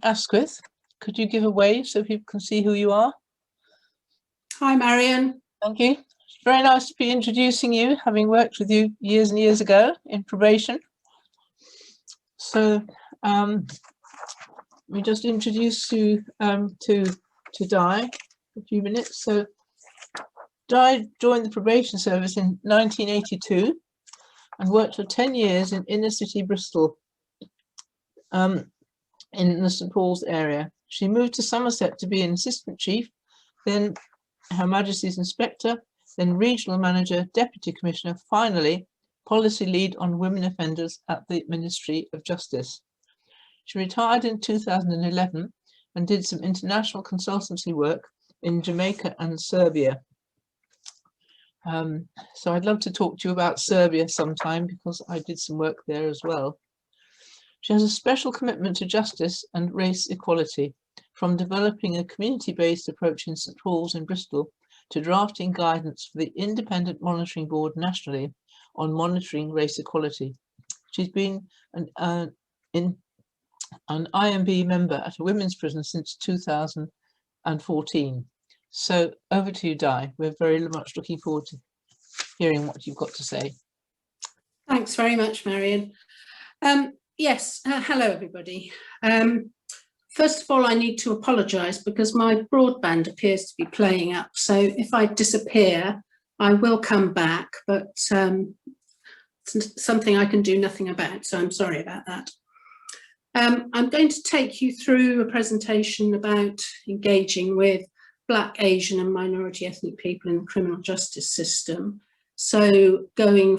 Askwith, could you give a wave so people can see who you are? Hi, Marion. Thank you. It's very nice to be introducing you, having worked with you years and years ago in probation. So we just introduce you to Di for a few minutes. So Di joined the probation service in 1982 and worked for 10 years in inner city Bristol in the St Paul's area. She moved to Somerset to be an assistant chief, then Her Majesty's Inspector, then regional manager, deputy commissioner, finally policy lead on women offenders at the Ministry of Justice. She retired in 2011 and did some international consultancy work in Jamaica and Serbia. So I'd love to talk to you about Serbia sometime because I did some work there as well. She has a special commitment to justice and race equality, from developing a community-based approach in St Paul's in Bristol to drafting guidance for the Independent Monitoring Board nationally on monitoring race equality. She's been an IMB member at a women's prison since 2014. So over to you, Di. We're very much looking forward to hearing what you've got to say. Thanks very much, Marion. Yes, hello everybody. First of all, I need to apologise because my broadband appears to be playing up. So if I disappear, I will come back, but it's something I can do nothing about. So I'm sorry about that. I'm going to take you through a presentation about engaging with Black, Asian and minority ethnic people in the criminal justice system. So going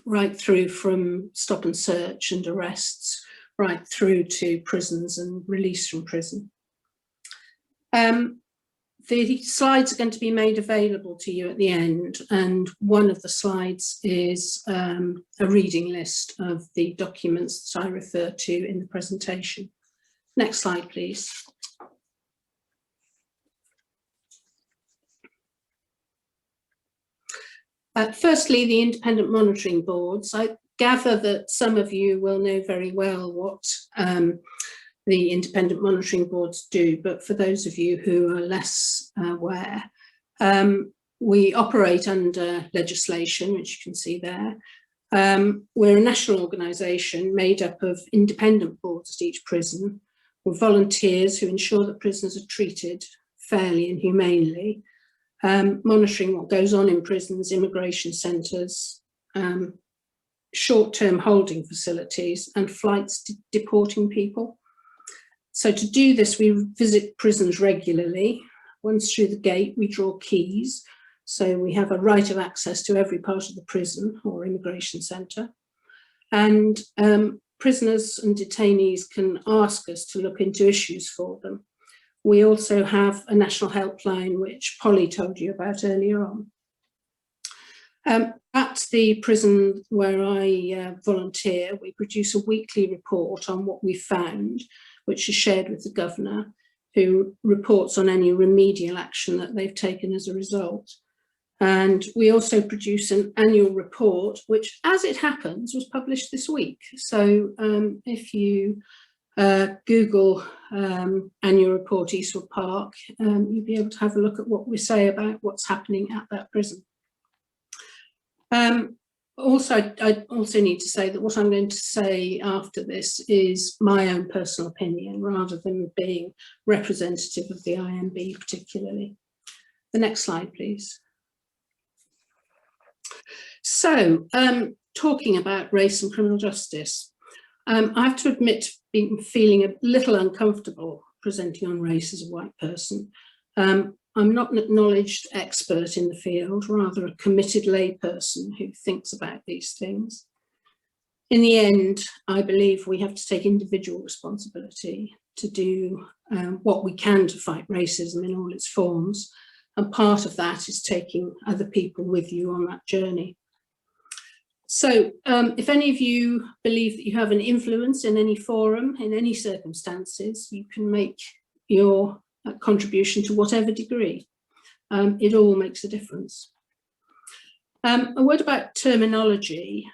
right through from stop and search and arrests, right through to prisons and release from prison. The slides are going to be made available to you at the end, and one of the slides is a reading list of the documents that I refer to in the presentation. Next slide, please. Firstly, the independent monitoring boards. I gather that some of you will know very well what the independent monitoring boards do, but for those of you who are less aware, we operate under legislation, which you can see there. We're a national organisation made up of independent boards at each prison, with volunteers who ensure that prisoners are treated fairly and humanely, monitoring what goes on in prisons, immigration centres, short-term holding facilities and flights deporting people. So to do this, we visit prisons regularly. Once through the gate, we draw keys. So we have a right of access to every part of the prison or immigration centre. And prisoners and detainees can ask us to look into issues for them. We also have a national helpline, which Polly told you about earlier on. At the prison where I volunteer, we produce a weekly report on what we found, which is shared with the governor, who reports on any remedial action that they've taken as a result. And we also produce an annual report, which, as it happens, was published this week. So if you Google annual report Eastwood Park, you'll be able to have a look at what we say about what's happening at that prison. I also need to say that what I'm going to say after this is my own personal opinion rather than being representative of the IMB particularly. The next slide, please. So, talking about race and criminal justice, I have to admit being feeling a little uncomfortable presenting on race as a white person. I'm not an acknowledged expert in the field, rather a committed layperson who thinks about these things. In the end, I believe we have to take individual responsibility to do what we can to fight racism in all its forms. And part of that is taking other people with you on that journey. So if any of you believe that you have an influence in any forum, in any circumstances, you can make your contribution to whatever degree. It all makes a difference. A word about terminology.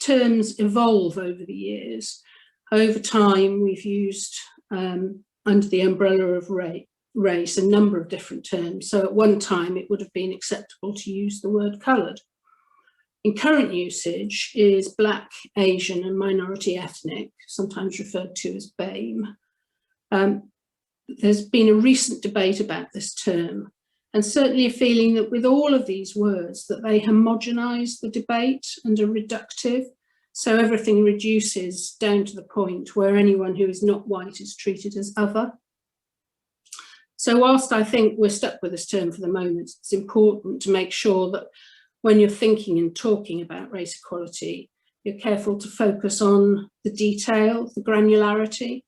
Terms evolve over the years. over time, we've used, under the umbrella of race, a number of different terms. So at one time, it would have been acceptable to use the word coloured. In current usage is Black, Asian and minority ethnic, sometimes referred to as BAME. There's been a recent debate about this term, and certainly a feeling that with all of these words that they homogenise the debate and are reductive, so everything reduces down to the point where anyone who is not white is treated as other. So whilst I think we're stuck with this term for the moment, it's important to make sure that when you're thinking and talking about race equality, you're careful to focus on the detail, the granularity.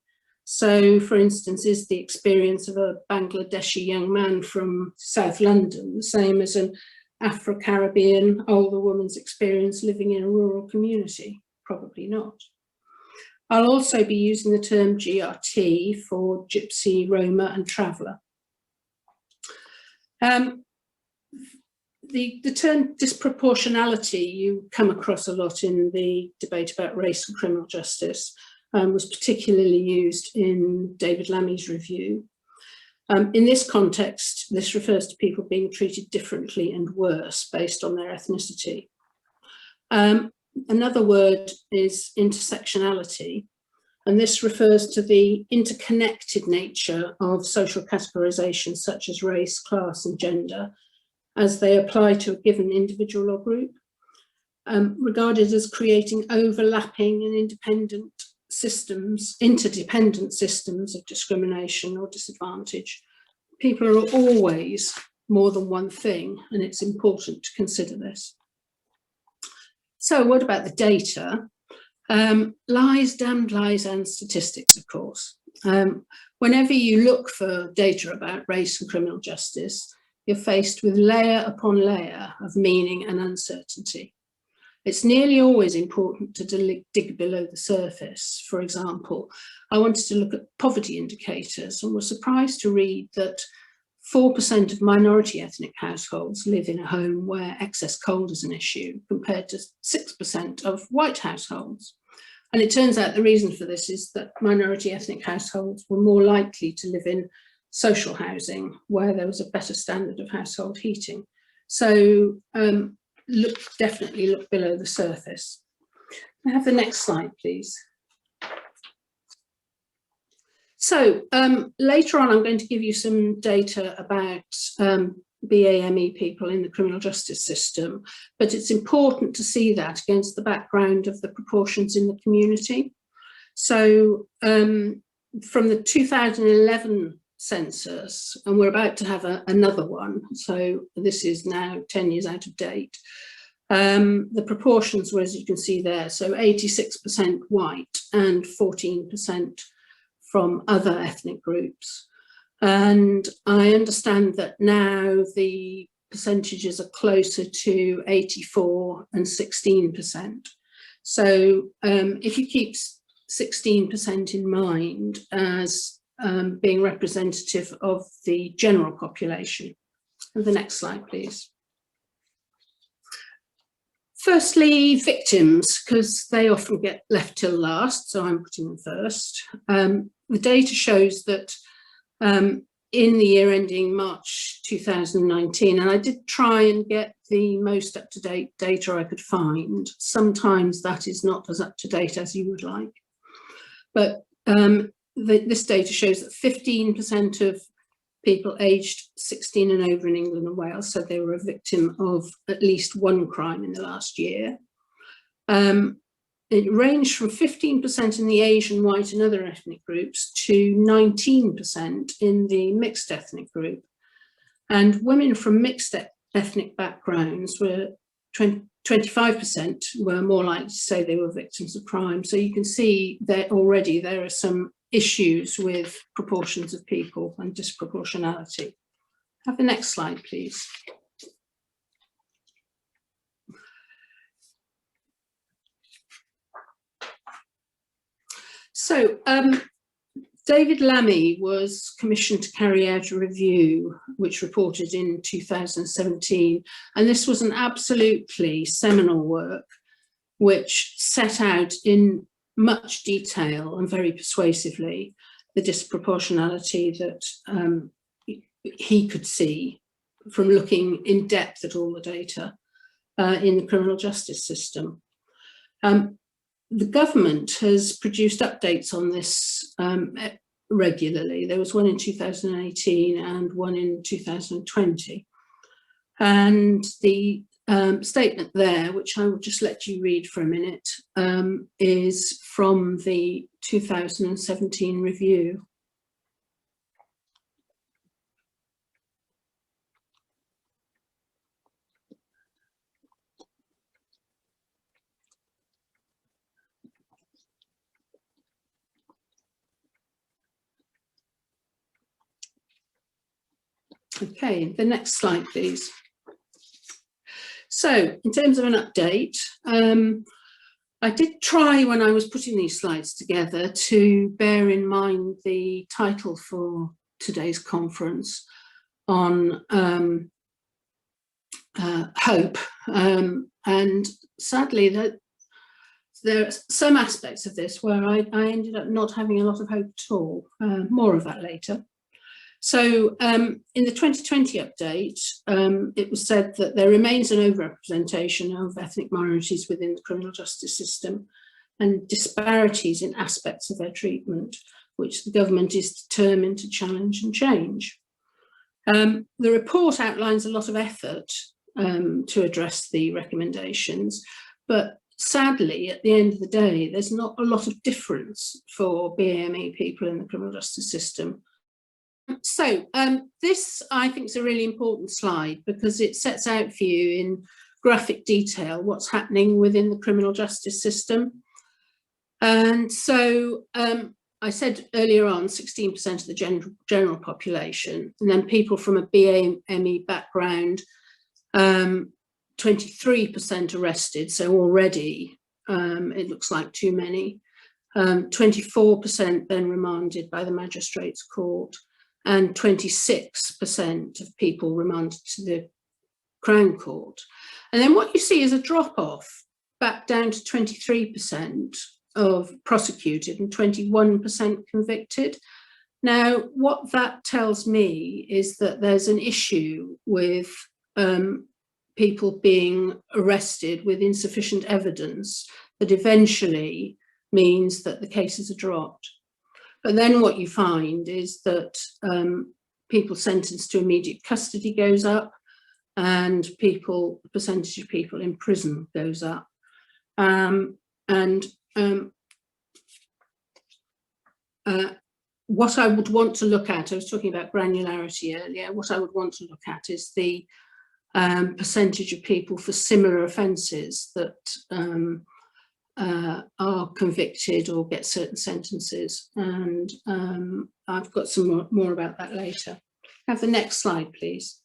So, for instance, is the experience of a Bangladeshi young man from South London the same as an Afro-Caribbean older woman's experience living in a rural community? Probably not. I'll also be using the term GRT for Gypsy, Roma and Traveller. The term disproportionality you come across a lot in the debate about race and criminal justice, was particularly used in David Lammy's review. In this context, this refers to people being treated differently and worse based on their ethnicity. Another word is intersectionality, and this refers to the interconnected nature of social categorizations such as race, class and gender as they apply to a given individual or group, regarded as creating overlapping and interdependent systems of discrimination or disadvantage. People are always more than one thing, and it's important to consider this. So what about the data? Lies, damned lies, and statistics, of course. Whenever you look for data about race and criminal justice, you're faced with layer upon layer of meaning and uncertainty. It's nearly always important to dig below the surface. For example, I wanted to look at poverty indicators and was surprised to read that 4% of minority ethnic households live in a home where excess cold is an issue, compared to 6% of white households. And it turns out the reason for this is that minority ethnic households were more likely to live in social housing where there was a better standard of household heating. So definitely look below the surface. Can I have the next slide, please? So later on, I'm going to give you some data about BAME people in the criminal justice system, but it's important to see that against the background of the proportions in the community. So from the 2011 census, and we're about to have another one, so this is now 10 years out of date. The proportions were, as you can see there, so 86% white and 14% from other ethnic groups. And I understand that now the percentages are closer to 84 and 16%. So if you keep 16% in mind as being representative of the general population. The next slide, please. Firstly, victims, because they often get left till last, so I'm putting them first. The data shows that in the year ending March 2019, and I did try and get the most up-to-date data I could find. Sometimes that is not as up-to-date as you would like. But this data shows that 15% of people aged 16 and over in England and Wales said they were a victim of at least one crime in the last year. It ranged from 15% in the Asian, white and other ethnic groups to 19% in the mixed ethnic group. And women from mixed ethnic backgrounds were 25% were more likely to say they were victims of crime. So you can see that already there are some issues with proportions of people and disproportionality. Have the next slide, please. So David Lammy was commissioned to carry out a review which reported in 2017, and this was an absolutely seminal work which set out in much detail and very persuasively the disproportionality that he could see from looking in depth at all the data in the criminal justice system. The government has produced updates on this regularly. There was one in 2018 and one in 2020. And the statement there, which I will just let you read for a minute, is from the 2017 review. Okay, the next slide, please. So, in terms of an update, I did try when I was putting these slides together to bear in mind the title for today's conference on hope, and sadly that there are some aspects of this where I ended up not having a lot of hope at all. More of that later. So in the 2020 update, it was said that there remains an overrepresentation of ethnic minorities within the criminal justice system and disparities in aspects of their treatment, which the government is determined to challenge and change. The report outlines a lot of effort to address the recommendations, but sadly, at the end of the day, there's not a lot of difference for BAME people in the criminal justice system. So this, I think, is a really important slide because it sets out for you in graphic detail what's happening within the criminal justice system. And so I said earlier on, 16% of the general population, and then people from a BAME background, 23% arrested, so already it looks like too many. 24% then remanded by the magistrates court, and 26% of people remanded to the Crown Court. And then what you see is a drop-off back down to 23% of prosecuted and 21% convicted. Now, what that tells me is that there's an issue with people being arrested with insufficient evidence that eventually means that the cases are dropped. But then what you find is that people sentenced to immediate custody goes up, and the percentage of people in prison goes up. What I would want to look at, I was talking about granularity earlier, what I would want to look at is the percentage of people for similar offences that are convicted or get certain sentences, and I've got some more about that later. Have the next slide, please.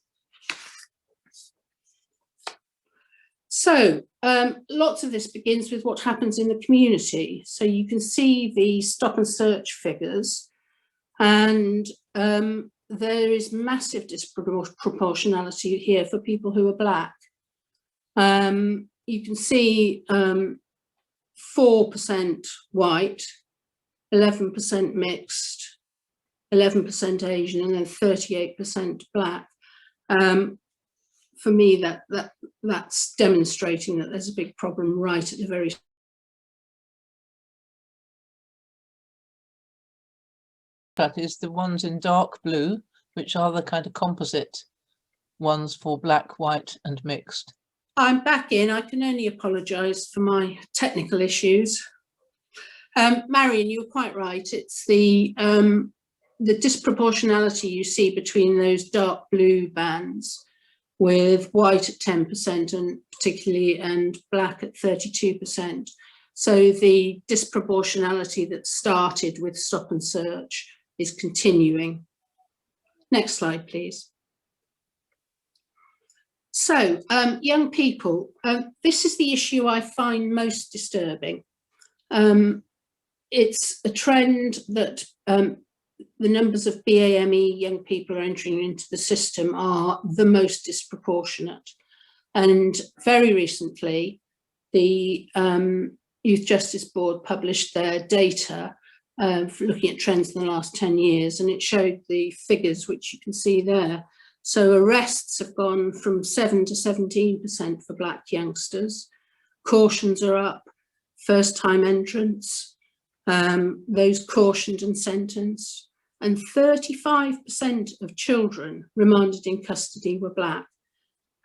So lots of this begins with what happens in the community. So you can see the stop and search figures, and there is massive disproportionality here for people who are black. You can see 4% white, 11% mixed, 11% Asian, and then 38% black. For me, that's demonstrating that there's a big problem right at the very that is the ones in dark blue, which are the kind of composite ones for black, white and mixed. I'm back in. I can only apologise for my technical issues. Marion, you were quite right. It's the disproportionality you see between those dark blue bands, with white at 10% and black at 32%. So the disproportionality that started with stop and search is continuing. Next slide, please. So, young people, this is the issue I find most disturbing. It's a trend that the numbers of BAME young people are entering into the system are the most disproportionate. And very recently, the Youth Justice Board published their data looking at trends in the last 10 years, and it showed the figures which you can see there. So arrests have gone from 7 to 17% for black youngsters. Cautions are up, first time entrants, those cautioned and sentenced, and 35% of children remanded in custody were black.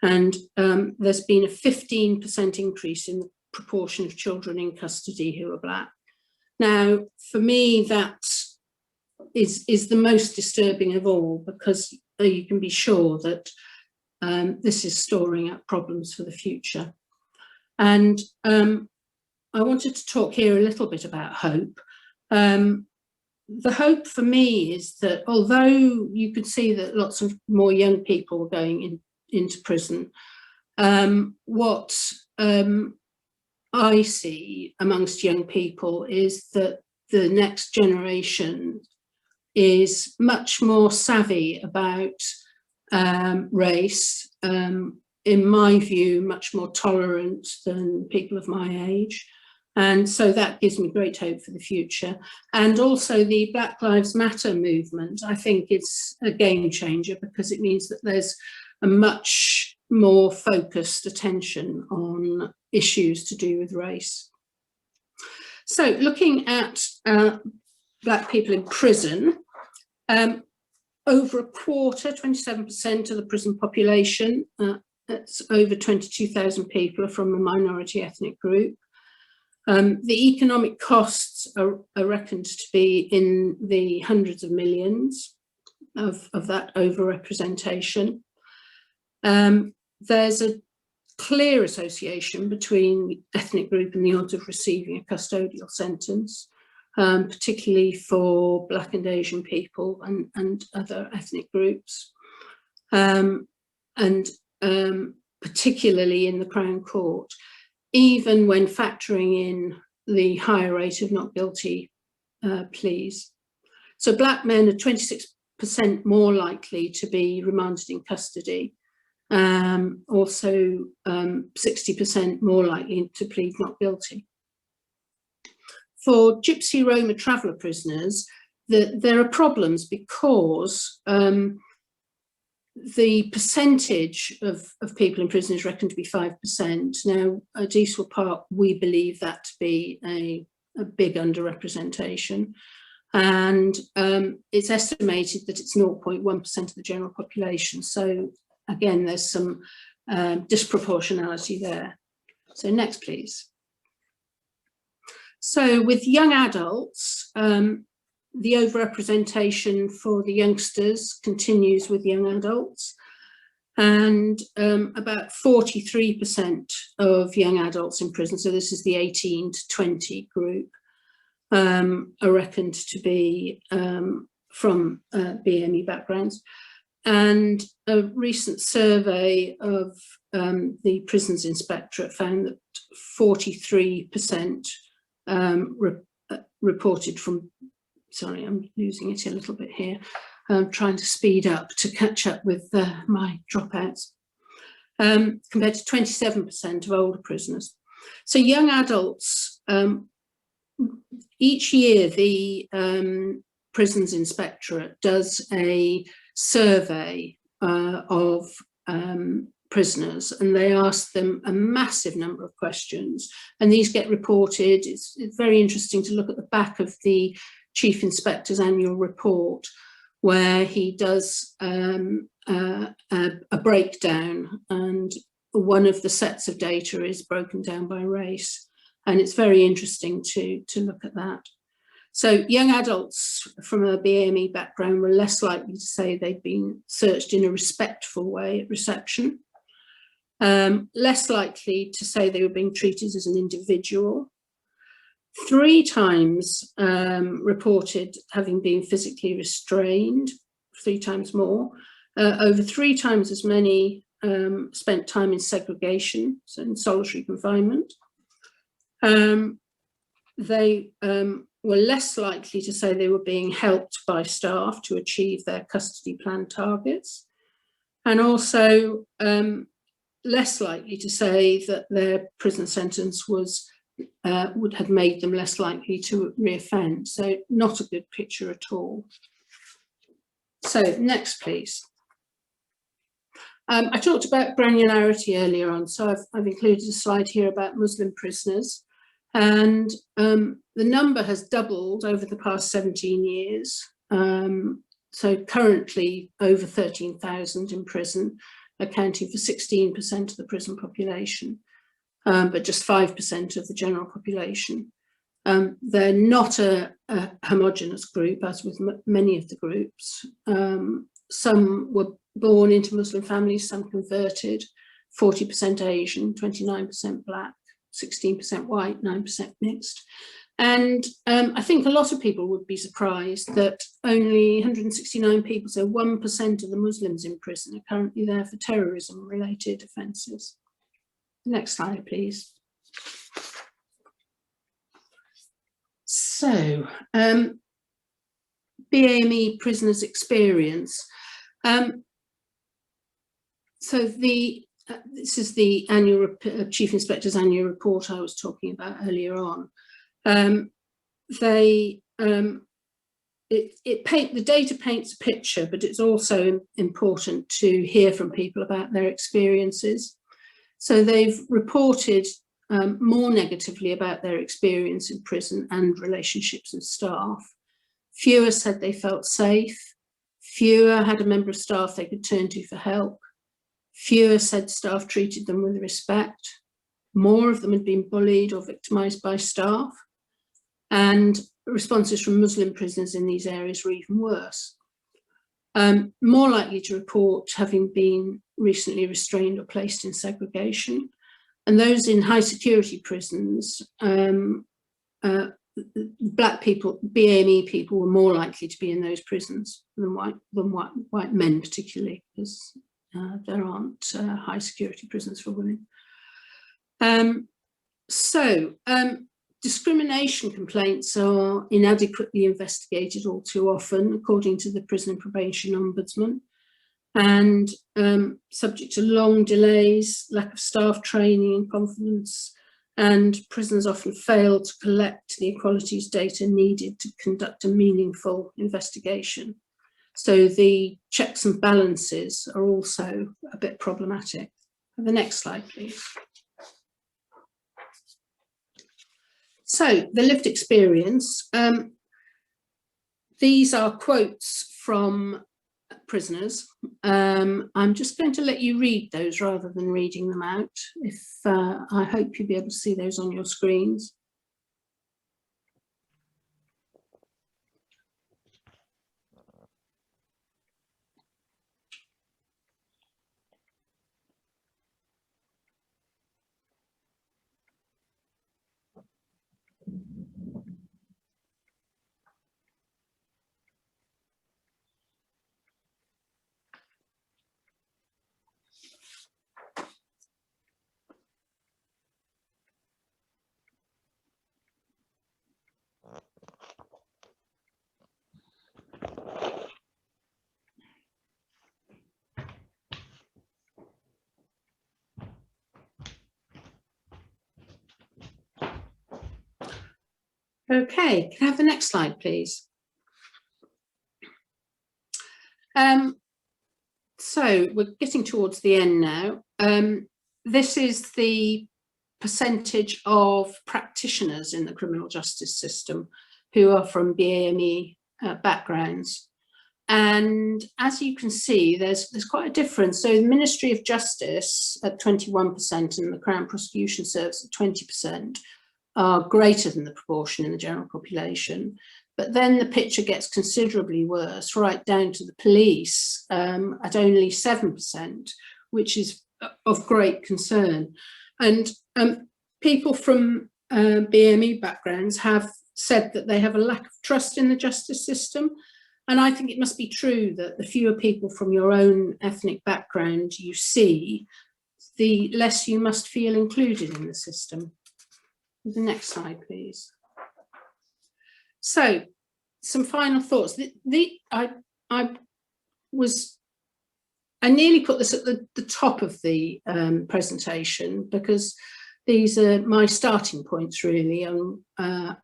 And there's been a 15% increase in the proportion of children in custody who are black. Now, for me, that is the most disturbing of all, because you can be sure that this is storing up problems for the future. And I wanted to talk here a little bit about hope. The hope for me is that although you could see that lots of more young people were going into prison, what I see amongst young people is that the next generation is much more savvy about race, in my view, much more tolerant than people of my age. And so that gives me great hope for the future. And also the Black Lives Matter movement, I think it's a game changer, because it means that there's a much more focused attention on issues to do with race. So looking at black people in prison, over a quarter, 27% of the prison population, that's over 22,000 people, are from a minority ethnic group. The economic costs are reckoned to be in the hundreds of millions of that overrepresentation. There's a clear association between ethnic group and the odds of receiving a custodial sentence, particularly for Black and Asian people and other ethnic groups, and particularly in the Crown Court, even when factoring in the higher rate of not guilty pleas. So black men are 26% more likely to be remanded in custody, also 60% more likely to plead not guilty. For Gypsy Roma traveller prisoners, there are problems because the percentage of people in prison is reckoned to be 5%. Now, at Eastwood Park, we believe that to be a big underrepresentation. And it's estimated that it's 0.1% of the general population. So again, there's some disproportionality there. So next, please. So with young adults, the overrepresentation for the youngsters continues with young adults, and about 43% of young adults in prison, so this is the 18 to 20 group, are reckoned to be from BME backgrounds. And a recent survey of the Prisons Inspectorate found that 43% reported from, sorry, I'm losing it a little bit here. I'm trying to speed up to catch up with my dropouts, compared to 27% of older prisoners. So young adults, each year the Prisons Inspectorate does a survey of prisoners, and they ask them a massive number of questions, and these get reported. It's very interesting to look at the back of the Chief Inspector's annual report, where he does a breakdown, and one of the sets of data is broken down by race, and it's very interesting to look at that. So young adults from a BME background were less likely to say they'd been searched in a respectful way at reception, less likely to say they were being treated as an individual, 3 times reported having been physically restrained, 3 times more, over 3 times as many spent time in segregation, so in solitary confinement. They were less likely to say they were being helped by staff to achieve their custody plan targets, and also less likely to say that their prison sentence was would have made them less likely to reoffend. So not a good picture at all. So next, please. I talked about granularity earlier on, so I've included a slide here about Muslim prisoners, and the number has doubled over the past 17 years. So currently over 13,000 in prison, accounting for 16% of the prison population, but just 5% of the general population. They're not a homogenous group, as with many of the groups. Some were born into Muslim families, some converted, 40% Asian, 29% black, 16% white, 9% mixed. And I think a lot of people would be surprised that only 169 people, so 1% of the Muslims in prison, are currently there for terrorism-related offences. Next slide, please. So, MBE Prisoners Experience. So this is the annual Chief Inspector's annual report I was talking about earlier on. The data paints a picture, but it's also important to hear from people about their experiences. So they've reported more negatively about their experience in prison and relationships with staff. Fewer said they felt safe. Fewer had a member of staff they could turn to for help. Fewer said staff treated them with respect. More of them had been bullied or victimised by staff. And responses from Muslim prisoners in these areas were even worse. More likely to report having been recently restrained or placed in segregation. And those in high security prisons, black people, BAME people, were more likely to be in those prisons than white men particularly, because there aren't high security prisons for women. Discrimination complaints are inadequately investigated all too often, according to the Prison and Probation Ombudsman, and subject to long delays, lack of staff training and confidence, and prisons often fail to collect the equalities data needed to conduct a meaningful investigation. So the checks and balances are also a bit problematic. The next slide, please. So the lived experience, these are quotes from prisoners. I'm just going to let you read those rather than reading them out. I hope you'll be able to see those on your screens. Okay, can I have the next slide, please? So we're getting towards the end now. This is the percentage of practitioners in the criminal justice system who are from BAME backgrounds. And as you can see, there's quite a difference. So the Ministry of Justice at 21% and the Crown Prosecution Service at 20% are greater than the proportion in the general population. But then the picture gets considerably worse, right down to the police at only 7%, which is of great concern. And people from BME backgrounds have said that they have a lack of trust in the justice system. And I think it must be true that the fewer people from your own ethnic background you see, the less you must feel included in the system. The next slide, please. So, some final thoughts. I nearly put this at the top of the presentation because these are my starting points really on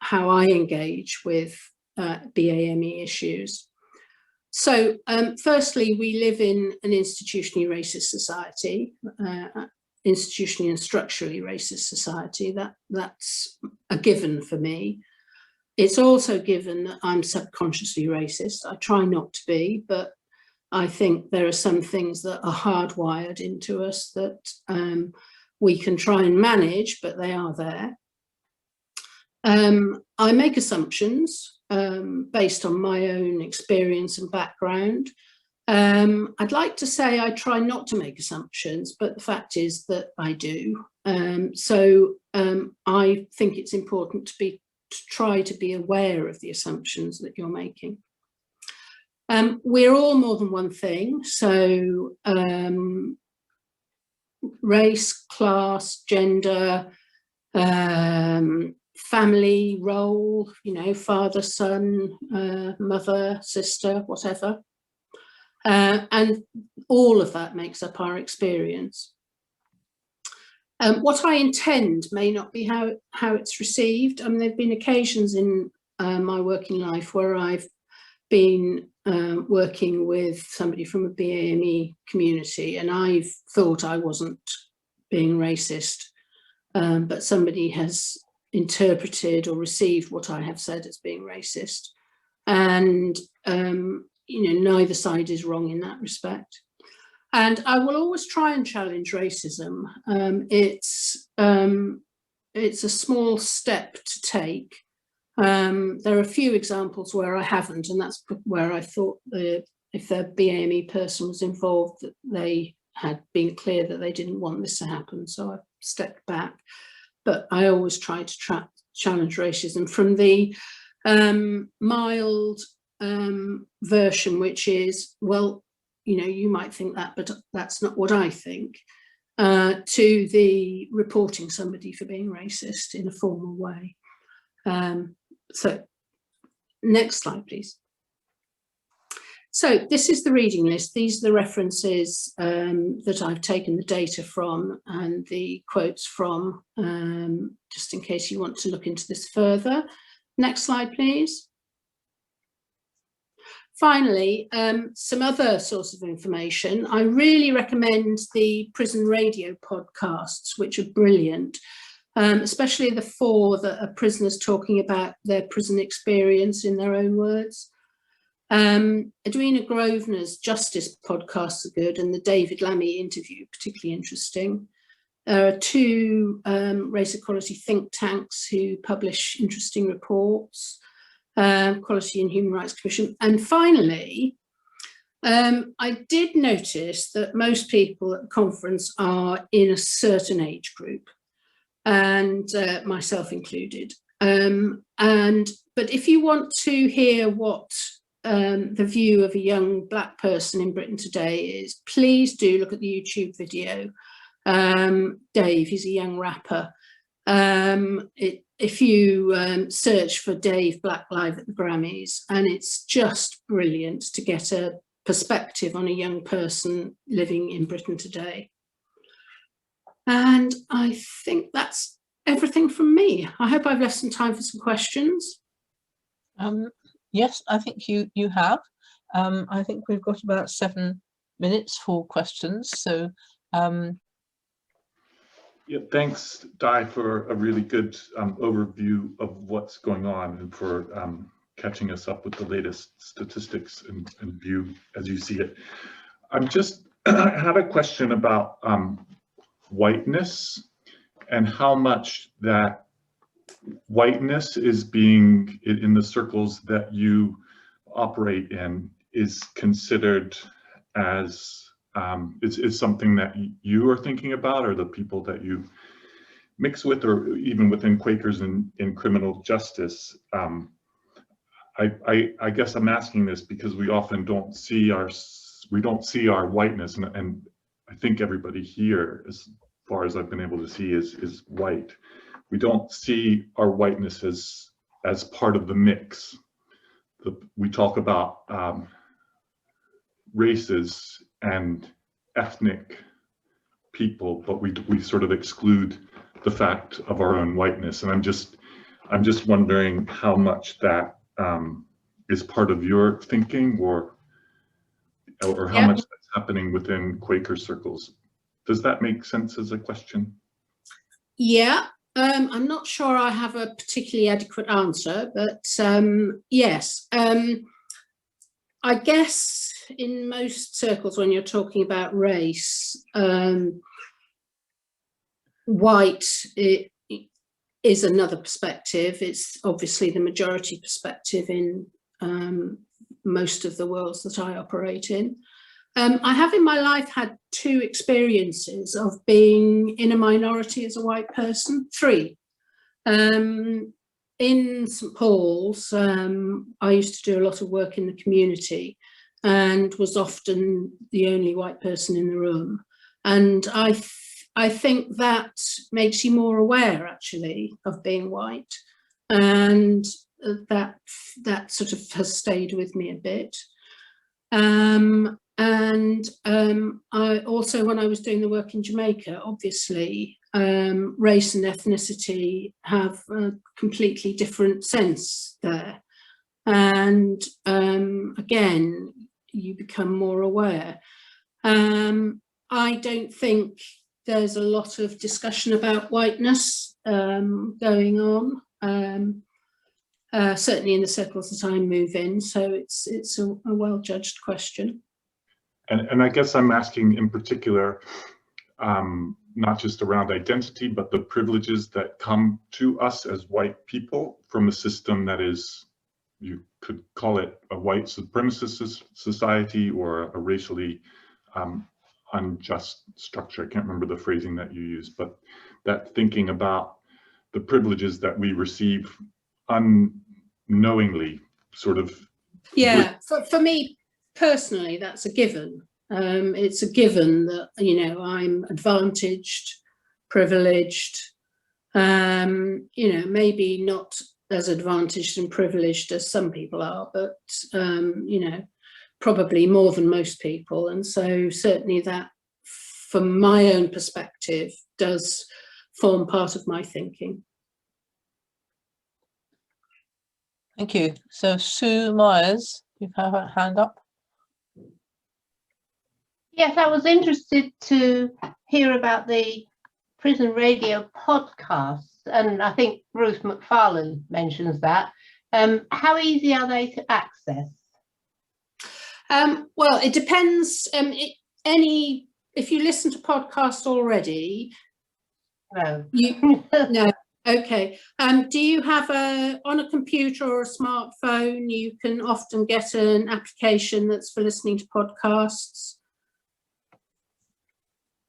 how I engage with BAME issues. So firstly, we live in an institutionally racist society, institutionally and structurally racist society. That's a given for me. It's also given that I'm subconsciously racist. I try not to be, but I think there are some things that are hardwired into us that we can try and manage, but they are there. I make assumptions based on my own experience and background. I'd like to say I try not to make assumptions, but the fact is that I do. So I think it's important to try to be aware of the assumptions that you're making. We're all more than one thing. So race, class, gender, family, role, you know, father, son, mother, sister, whatever. And all of that makes up our experience. What I intend may not be how it's received. I mean, there've been occasions in my working life where I've been working with somebody from a BAME community, and I've thought I wasn't being racist, but somebody has interpreted or received what I have said as being racist. And, you know, neither side is wrong in that respect. And I will always try and challenge racism. It's a small step to take. There are a few examples where I haven't, and that's where I thought if the BAME person was involved, that they had been clear that they didn't want this to happen. So I stepped back. But I always try to challenge racism from the mild version, which is, well, you know, you might think that, but that's not what I think, to the reporting somebody for being racist in a formal way. So next slide, please. So this is the reading list. These are the references that I've taken the data from and the quotes from, just in case you want to look into this further. Next slide, please. Finally, some other sources of information. I really recommend the prison radio podcasts, which are brilliant, especially the 4 that are prisoners talking about their prison experience in their own words. Edwina Grosvenor's Justice podcasts are good, and the David Lammy interview particularly interesting. There are 2 race equality think tanks who publish interesting reports, Equality and Human Rights Commission. And finally, I did notice that most people at the conference are in a certain age group, and myself included. But if you want to hear what the view of a young Black person in Britain today is, please do look at the YouTube video. Dave, he's a young rapper. If you search for Dave Black Live at the Grammys, and it's just brilliant to get a perspective on a young person living in Britain today. And I think that's everything from me. I hope I've left some time for some questions. Yes, I think you have. I think we've got about 7 minutes for questions. So, yeah, thanks, Di, for a really good overview of what's going on and for catching us up with the latest statistics and view as you see it. I had a question about whiteness and how much that whiteness is being, in the circles that you operate in, is considered as is something that you are thinking about, or the people that you mix with, or even within Quakers in criminal justice. I guess I'm asking this because we often don't see our whiteness, and I think everybody here, as far as I've been able to see, is white. We don't see our whiteness as part of the mix. We talk about races and ethnic people, but we sort of exclude the fact of our own whiteness. And I'm just wondering how much that is part of your thinking, or how much that's happening within Quaker circles. Does that make sense as a question? Yeah, I'm not sure I have a particularly adequate answer, but yes. I guess in most circles, when you're talking about race, white is another perspective. It's obviously the majority perspective in most of the worlds that I operate in. I have in my life had 2 experiences of being in a minority as a white person, 3. In St Paul's, I used to do a lot of work in the community and was often the only white person in the room. And I think that makes you more aware, actually, of being white. And that sort of has stayed with me a bit. I also, when I was doing the work in Jamaica, obviously, race and ethnicity have a completely different sense there. And again, you become more aware. I don't think there's a lot of discussion about whiteness going on. Certainly in the circles that I move in, so it's a well-judged question. And I guess I'm asking in particular, not just around identity, but the privileges that come to us as white people from a system that is, you could call it a white supremacist society or a racially unjust structure. I can't remember the phrasing that you used, but that thinking about the privileges that we receive unknowingly, sort of. Yeah, for me personally, that's a given. It's a given that, you know, I'm advantaged, privileged, you know, maybe not as advantaged and privileged as some people are, but, you know, probably more than most people. And so certainly that, from my own perspective, does form part of my thinking. Thank you. So Sue Myers, you have a hand up. Yes, I was interested to hear about the prison radio podcasts, and I think Ruth McFarlane mentions that. How easy are they to access? Well, it depends. If you listen to podcasts already, No. No. Okay. Do you have on a computer or a smartphone, you can often get an application that's for listening to podcasts?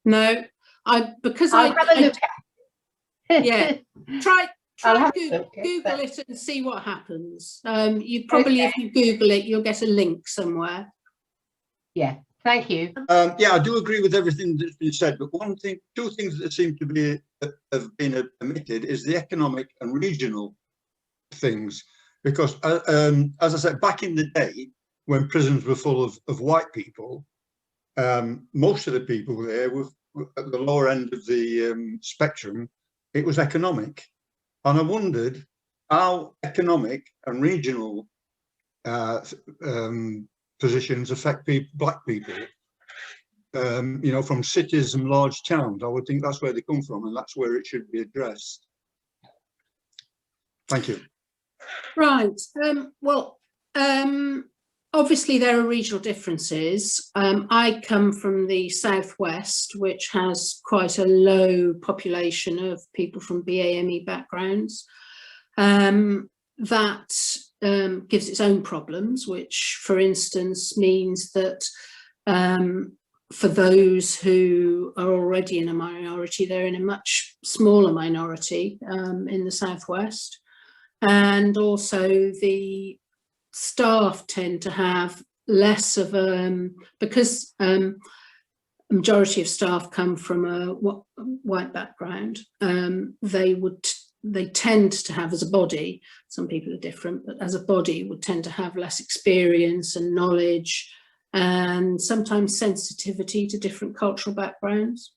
No, because I'll have a look at. Yeah, try Google it and see what happens. You probably, if you Google it, you'll get a link somewhere. Yeah, thank you. Yeah, I do agree with everything that's been said, but two things that seem to be have been omitted is the economic and regional things, because as I said, back in the day when prisons were full of white people, most of the people there were at the lower end of the spectrum. It was economic, and I wondered how economic and regional positions affect black people. You know, from cities and large towns. I would think that's where they come from, and that's where it should be addressed. Thank you. Right. Well, obviously there are regional differences. I come from the southwest, which has quite a low population of people from BAME backgrounds. That gives its own problems, which, for instance, means that for those who are already in a minority, they're in a much smaller minority in the southwest. And also the staff tend to have less of because a majority of staff come from a white background, they tend to have, as a body, some people are different, but as a body would tend to have less experience and knowledge and sometimes sensitivity to different cultural backgrounds.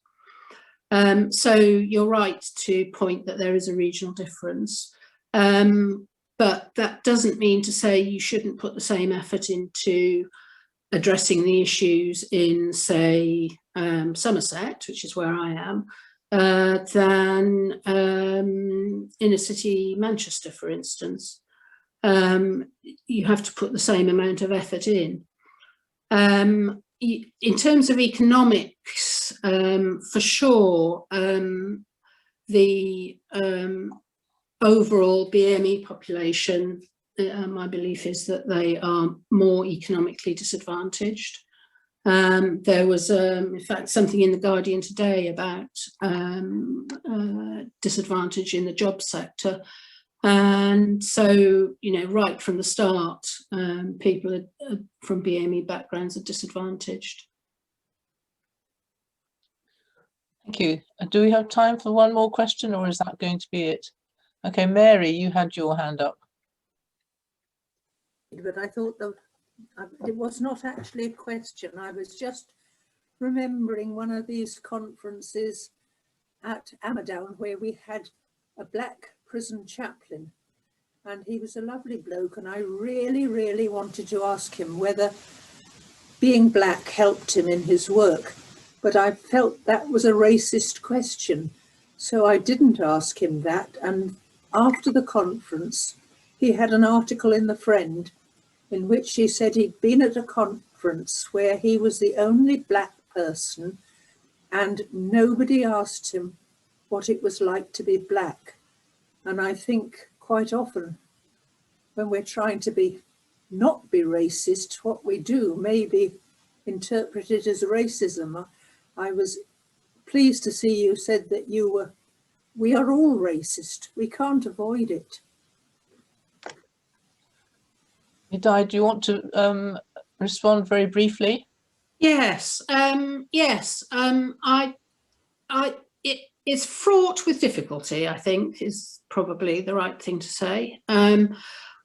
So you're right to point that there is a regional difference, but that doesn't mean to say you shouldn't put the same effort into addressing the issues in, say, Somerset, which is where I am, than inner city Manchester, for instance. You have to put the same amount of effort in. In terms of economics, for sure, the overall BME population, my belief is that they are more economically disadvantaged. There was, in fact, something in The Guardian today about disadvantage in the job sector. And so, you know, right from the start, people from BME backgrounds are disadvantaged. Thank you. Do we have time for one more question, or is that going to be it? Okay, Mary, you had your hand up. But I thought it was not actually a question. I was just remembering one of these conferences at Amadown where we had a black prison chaplain, and he was a lovely bloke, and I really, really wanted to ask him whether being black helped him in his work, but I felt that was a racist question, so I didn't ask him that. And after the conference, he had an article in The Friend in which he said he'd been at a conference where he was the only black person and nobody asked him what it was like to be black. And I think quite often when we're trying to not be racist, what we do may be interpreted as racism. I was pleased to see you said that we are all racist. We can't avoid it. Di, do you want to respond very briefly? Yes, it's fraught with difficulty, I think, is probably the right thing to say. And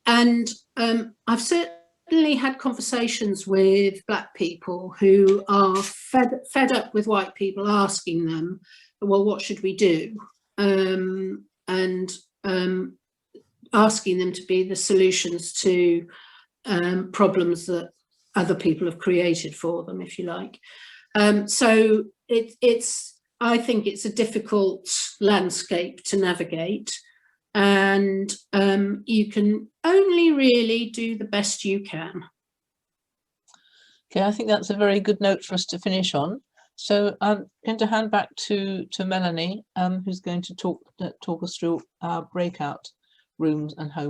I've certainly had conversations with black people who are fed up with white people asking them, well, what should we do? And asking them to be the solutions to problems that other people have created for them, if you like. So I think it's a difficult landscape to navigate, and you can only really do the best you can. Okay, I think that's a very good note for us to finish on. So I'm going to hand back to Melanie, who's going to talk us through our breakout rooms and home.